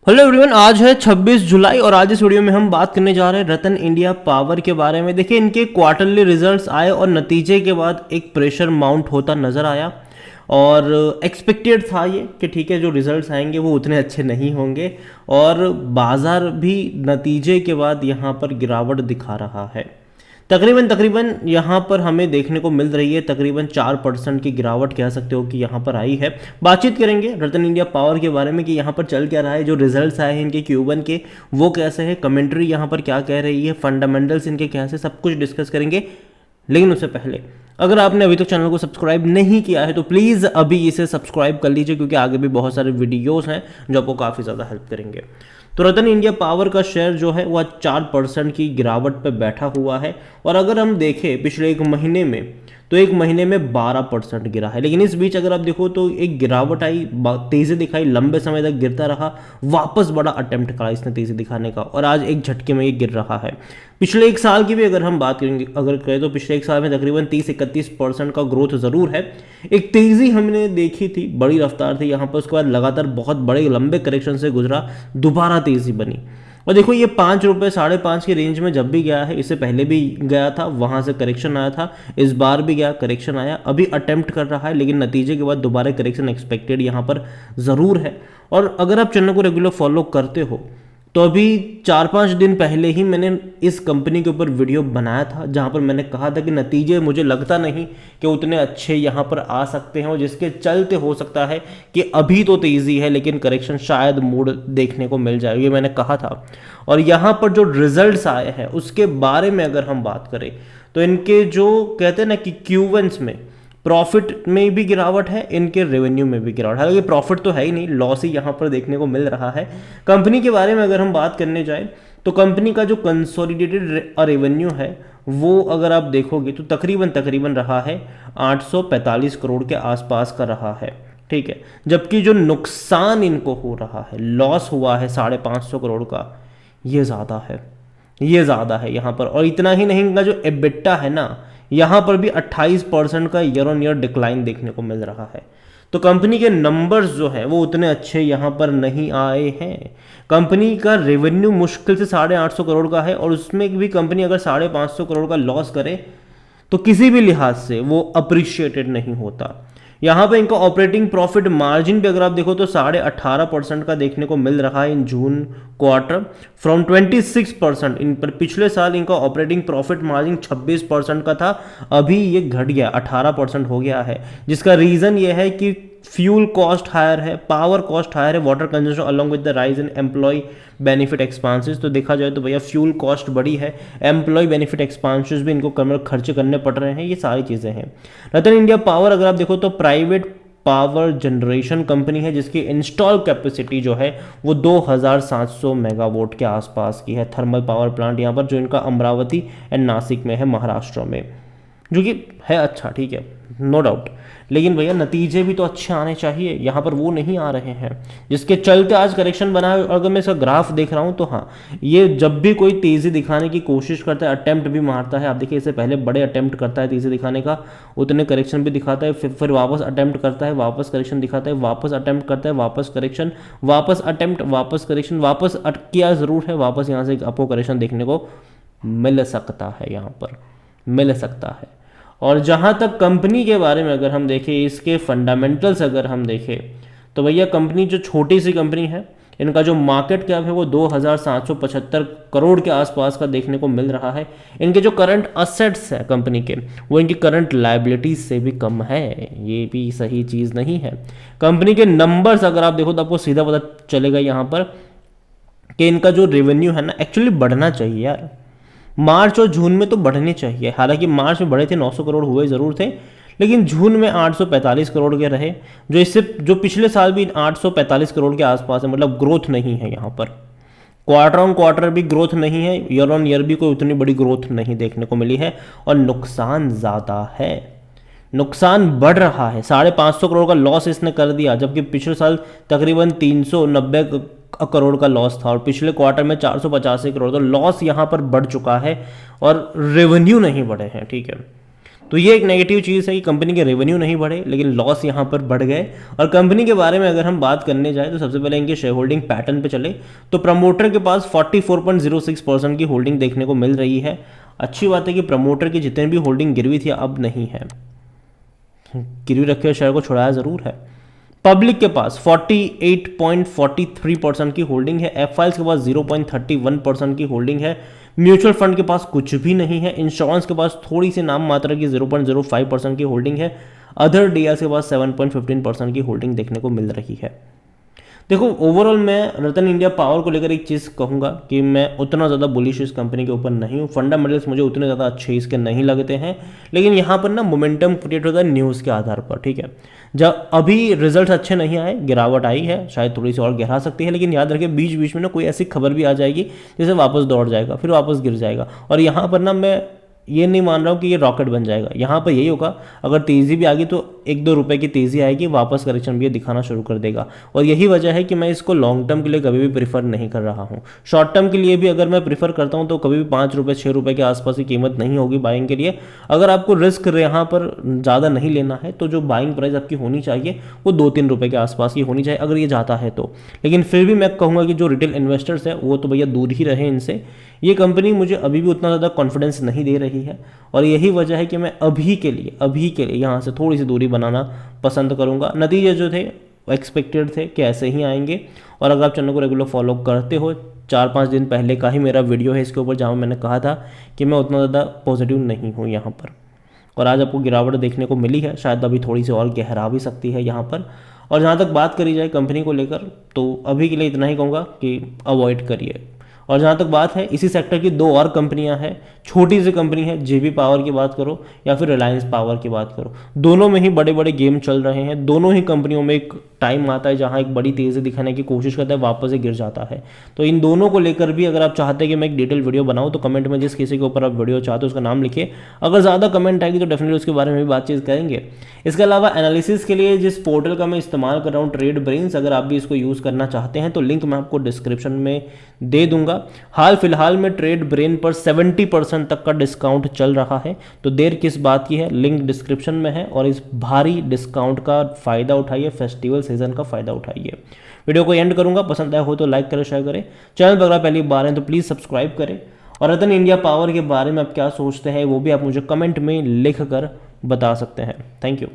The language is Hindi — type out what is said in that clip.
हेलो एवरीवन, आज है 26 जुलाई और आज इस वीडियो में हम बात करने जा रहे हैं रतन इंडिया पावर के बारे में। देखिए, इनके क्वार्टरली रिजल्ट्स आए और नतीजे के बाद एक प्रेशर माउंट होता नज़र आया और एक्सपेक्टेड था ये कि ठीक है, जो रिजल्ट्स आएंगे वो उतने अच्छे नहीं होंगे और बाज़ार भी नतीजे के बाद यहाँ पर गिरावट दिखा रहा है। तकरीबन यहाँ पर हमें देखने को मिल रही है तकरीबन 4% की गिरावट कह सकते हो कि यहाँ पर आई है। बातचीत करेंगे रतन इंडिया पावर के बारे में कि यहाँ पर चल क्या रहा है, जो रिजल्ट्स आए हैं इनके Q1 के वो कैसे है, कमेंट्री यहाँ पर क्या कह रही है, फंडामेंटल्स इनके कैसे, सब कुछ डिस्कस करेंगे। लेकिन उससे पहले अगर आपने अभी तक चैनल को सब्सक्राइब नहीं किया है तो प्लीज़ अभी इसे सब्सक्राइब कर लीजिए, क्योंकि आगे भी बहुत सारे वीडियोस हैं जो आपको काफ़ी ज़्यादा हेल्प करेंगे। तो रतन इंडिया पावर का शेयर जो है वह 4% की गिरावट पर बैठा हुआ है और अगर हम देखें पिछले एक महीने में तो एक महीने में 12% गिरा है। लेकिन इस बीच अगर आप देखो तो एक गिरावट आई, तेज़ी दिखाई, लंबे समय तक गिरता रहा, वापस बड़ा अटेम्प्ट करा इसने तेज़ी दिखाने का और आज एक झटके में ये गिर रहा है। पिछले एक साल की भी अगर हम बात करेंगे, अगर करें तो पिछले एक साल में तकरीबन 30-31% का ग्रोथ ज़रूर है। एक तेज़ी हमने देखी थी, बड़ी रफ्तार थी यहाँ पर, उसके बाद लगातार बहुत बड़े लंबे करेक्शन से गुजरा, दोबारा तेज़ी बनी। और देखो, ये 5 रुपये 5.5 की रेंज में जब भी गया है, इससे पहले भी गया था, वहाँ से करेक्शन आया था, इस बार भी गया, करेक्शन आया, अभी अटेम्प्ट कर रहा है, लेकिन नतीजे के बाद दोबारा करेक्शन एक्सपेक्टेड यहाँ पर ज़रूर है। और अगर आप चैनल को रेगुलर फॉलो करते हो तो अभी 4-5 दिन पहले ही मैंने इस कंपनी के ऊपर वीडियो बनाया था, जहां पर मैंने कहा था कि नतीजे मुझे लगता नहीं कि उतने अच्छे यहां पर आ सकते हैं और जिसके चलते हो सकता है कि अभी तो तेज़ी है लेकिन करेक्शन शायद मूड देखने को मिल जाए, ये मैंने कहा था। और यहां पर जो रिजल्ट्स आए हैं उसके बारे में अगर हम बात करें तो इनके जो कहते हैं ना कि Q1 में प्रॉफिट में भी गिरावट है, इनके रेवेन्यू में भी गिरावट है। हालांकि प्रॉफिट तो है ही नहीं, लॉस ही यहाँ पर देखने को मिल रहा है। कंपनी के बारे में अगर हम बात करने जाएं तो कंपनी का जो कंसोलिडेटेड रेवेन्यू है वो अगर आप देखोगे तो तकरीबन रहा है 845 करोड़ के आसपास का रहा है, ठीक है। जबकि जो नुकसान इनको हो रहा है, लॉस हुआ है 550 करोड़ का, ये ज़्यादा है यहाँ पर। और इतना ही नहीं, इनका जो एबिटा है ना, यहाँ पर भी 28% का ईयर ऑन ईयर डिक्लाइन देखने को मिल रहा है। तो कंपनी के नंबर्स जो है वो उतने अच्छे यहाँ पर नहीं आए हैं। कंपनी का रेवेन्यू मुश्किल से 850 करोड़ का है और उसमें भी कंपनी अगर 550 करोड़ का लॉस करे तो किसी भी लिहाज से वो अप्रिशिएटेड नहीं होता। यहाँ पे इनका ऑपरेटिंग प्रॉफिट मार्जिन भी अगर आप देखो तो 18.5% का देखने को मिल रहा है इन जून क्वार्टर, फ्रॉम 26%। इन पर पिछले साल इनका ऑपरेटिंग प्रॉफिट मार्जिन 26% का था, अभी ये घट गया 18% हो गया है। जिसका रीज़न ये है कि फ्यूल कॉस्ट हायर है, पावर कॉस्ट हायर है, water consumption along with the rise in employ benefit expenses. तो देखा जाए तो भैया फ्यूल कॉस्ट बड़ी है, एम्प्लॉय बेनिफिट एक्सपेंसेस भी इनको खर्च करने पड़ रहे हैं, ये सारी चीज़ें हैं। रतन इंडिया पावर अगर आप देखो तो प्राइवेट पावर जनरेशन कंपनी है जिसकी इंस्टॉल कैपेसिटी जो है वो 2700 मेगावाट के आसपास की है। थर्मल पावर प्लांट यहाँ पर जो इनका अमरावती एंड नासिक में है, महाराष्ट्र में, जो कि है अच्छा, ठीक है, नो डाउट। लेकिन भैया नतीजे भी तो अच्छे आने चाहिए, यहाँ पर वो नहीं आ रहे हैं, जिसके चलते आज करेक्शन बना है। अगर मैं इसका ग्राफ देख रहा हूँ तो हाँ, ये जब भी कोई तेज़ी दिखाने की कोशिश करता है, अटेम्प्ट भी मारता है, आप देखिए इससे पहले बड़े अटेम्प्ट करता है तेज़ी दिखाने का, उतने करेक्शन भी दिखाता है, फिर वापस अटेम्प्ट करता है, वापस करेक्शन दिखाता है, वापस अटेम्प्ट करता है, वापस करेक्शन, वापस अटेम्प्ट, वापस करेक्शन, वापस किया ज़रूर है, वापस यहाँ से आपको करेक्शन देखने को मिल सकता है, यहाँ पर मिल सकता है। और जहाँ तक कंपनी के बारे में अगर हम देखें, इसके फंडामेंटल्स अगर हम देखें तो भैया कंपनी जो छोटी सी कंपनी है, इनका जो मार्केट कैप है वो 2775 करोड़ के आसपास का देखने को मिल रहा है। इनके जो करंट असेट्स है कंपनी के, वो इनकी करंट लायबिलिटीज से भी कम है, ये भी सही चीज़ नहीं है। कंपनी के नंबर्स अगर आप देखो तो आपको सीधा पता चलेगा यहाँ पर कि इनका जो रेवेन्यू है ना, एक्चुअली बढ़ना चाहिए यार, मार्च और जून में तो बढ़ने चाहिए। हालांकि मार्च में बढ़े थे, 900 करोड़ हुए ज़रूर थे, लेकिन जून में 845 करोड़ के रहे, जो पिछले साल भी 845 करोड़ के आसपास है। मतलब ग्रोथ नहीं है यहाँ पर, क्वार्टर ऑन क्वार्टर भी ग्रोथ नहीं है, ईयर ऑन ईयर भी कोई उतनी बड़ी ग्रोथ नहीं देखने को मिली है। और नुकसान ज़्यादा है, नुकसान बढ़ रहा है। 550 करोड़ का लॉस इसने कर दिया, जबकि पिछले साल तकरीबन 390 करोड़ का लॉस था और पिछले क्वार्टर में 485 करोड़। तो लॉस यहाँ पर बढ़ चुका है और रेवेन्यू नहीं बढ़े हैं, ठीक है। तो ये एक नेगेटिव चीज़ है कि कंपनी के रेवेन्यू नहीं बढ़े लेकिन लॉस यहाँ पर बढ़ गए। और कंपनी के बारे में अगर हम बात करने जाए तो सबसे पहले इनके शेयर होल्डिंग पैटर्न पे चले तो प्रमोटर के पास 44.06% की होल्डिंग देखने को मिल रही है। अच्छी बात है कि प्रमोटर की जितने भी होल्डिंग गिरवी थी अब नहीं है, गिरवी रखे हुए शेयर को छुड़ाया ज़रूर है। पब्लिक के पास 48.43% की होल्डिंग है, एफआईएल्स के पास 0.31% की होल्डिंग है, म्यूचुअल फंड के पास कुछ भी नहीं है, इंश्योरेंस के पास थोड़ी सी नाम मात्र की 0.05% की होल्डिंग है, अदर डीएल्स के पास 7.15% की होल्डिंग देखने को मिल रही है। देखो ओवरऑल मैं रतन इंडिया पावर को लेकर एक चीज़ कहूँगा कि मैं उतना ज़्यादा बुलिश इस कंपनी के ऊपर नहीं हूँ, फंडामेंटल्स मुझे उतने ज़्यादा अच्छे इसके नहीं लगते हैं, लेकिन यहाँ पर ना मोमेंटम क्रिएट होता है न्यूज़ के आधार पर, ठीक है। जब अभी रिजल्ट्स अच्छे नहीं आए, गिरावट आई है, शायद थोड़ी सी और गिरा सकती है, लेकिन याद रखिए बीच बीच में ना कोई ऐसी खबर भी आ जाएगी जैसे वापस दौड़ जाएगा, फिर वापस गिर जाएगा। और यहाँ पर ना मैं ये नहीं मान रहा हूँ कि ये रॉकेट बन जाएगा, यहाँ पर यही होगा, अगर तेज़ी भी आ गई तो 1-2 रुपए की तेज़ी आएगी, वापस करेक्शन भी ये दिखाना शुरू कर देगा। और यही वजह है कि मैं इसको लॉन्ग टर्म के लिए कभी भी प्रीफर नहीं कर रहा हूँ। शॉर्ट टर्म के लिए भी अगर मैं प्रीफर करता हूँ तो कभी भी 5 रुपये 6 रुपये के आसपास की कीमत नहीं होगी बाइंग के लिए। अगर आपको रिस्क यहाँ पर ज़्यादा नहीं लेना है तो जो बाइंग प्राइस आपकी होनी चाहिए वो 2-3 रुपये के आसपास की होनी चाहिए अगर ये जाता है तो। लेकिन फिर भी मैं कहूँगा कि जो रिटेल इन्वेस्टर्स है वो तो भैया दूर ही रहे इनसे। ये कंपनी मुझे अभी भी उतना ज़्यादा कॉन्फिडेंस नहीं दे रही है और यही वजह है कि मैं अभी के लिए यहाँ से थोड़ी सी दूरी बनाना पसंद करूँगा। नतीजे जो थे एक्सपेक्टेड थे कि ऐसे ही आएंगे। और अगर आप चैनल को रेगुलर फॉलो करते हो, 4-5 दिन पहले का ही मेरा वीडियो है इसके ऊपर जहाँ मैंने कहा था कि मैं उतना ज़्यादा पॉजिटिव नहीं हूँ यहाँ पर, और आज आपको गिरावट देखने को मिली है, शायद अभी थोड़ी सी और गहरा भी सकती है यहाँ पर। और जहाँ तक बात करी जाए कंपनी को लेकर तो अभी के लिए इतना ही कहूँगा कि अवॉइड करिए। और जहाँ तक बात है इसी सेक्टर की 2 और कंपनियां हैं, छोटी सी कंपनी है, जेबी पावर की बात करो या फिर रिलायंस पावर की बात करो, दोनों में ही बड़े बड़े गेम चल रहे हैं। दोनों ही कंपनियों में एक टाइम आता है जहाँ एक बड़ी तेज़ी दिखाने की कोशिश करता है, वापस से गिर जाता है। तो इन दोनों को लेकर भी अगर आप चाहते हैं कि मैं एक डिटेल वीडियो बनाऊँ तो कमेंट में जिस किसी के ऊपर आप वीडियो चाहते हो उसका नाम लिखिए। अगर ज़्यादा कमेंट आएगी तो डेफिनेटली उसके बारे में भी बातचीत करेंगे। इसके अलावा एनालिसिस के लिए जिस पोर्टल का मैं इस्तेमाल कर रहा हूँ ट्रेड ब्रेन्स, अगर आप भी इसको यूज़ करना चाहते हैं तो लिंक मैं आपको डिस्क्रिप्शन में दे दूंगा। हाल फिलहाल में ट्रेड ब्रेन पर 70% तक का डिस्काउंट चल रहा है, तो देर किस बात की है, लिंक डिस्क्रिप्शन में है और इस भारी डिस्काउंट का फ़ायदा उठाइए, फेस्टिवल सीजन का फ़ायदा उठाइए। वीडियो को एंड करूंगा, पसंद आया हो तो लाइक करें, शेयर करें, चैनल पर अगर पहली बार हैं तो प्लीज़ सब्सक्राइब करें। और रतन इंडिया पावर के बारे में आप क्या सोचते हैं वो भी आप मुझे कमेंट में लिख कर बता सकते हैं। Thank you.